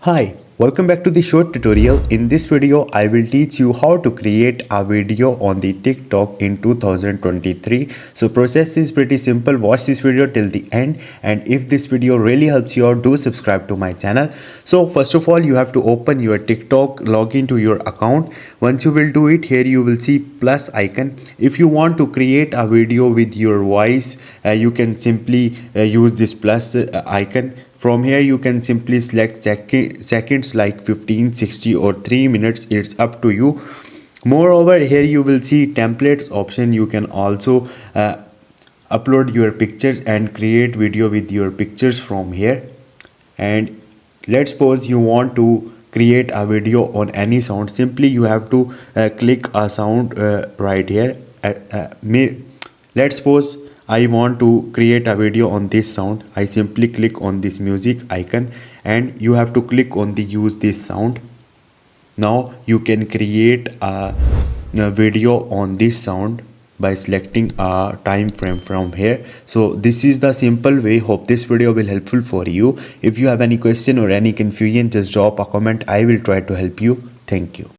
Hi, welcome back to the short tutorial. In this video, I will teach you how to create a video on the TikTok in 2023. So process is pretty simple. Watch this video till the end, and if this video really helps you out, do subscribe to my channel. So first of all, you have to open your TikTok, log into your account. Once you will do it, here you will see plus icon. If you want to create a video with your voice, you can simply use this plus icon. From here you can simply select seconds like 15, 60 or 3 minutes. It's up to you. Moreover, here you will see templates option. You can also upload your pictures and create video with your pictures from here. And let's suppose you want to create a video on any sound. Simply you have to click a sound right here. Let's suppose I want to create a video on this sound. I simply click on this music icon and you have to click on the use this sound. Now you can create a video on this sound by selecting a time frame from here. So this is the simple way. Hope this video will helpful for you. If you have any question or any confusion, just drop a comment. I will try to help you. Thank you.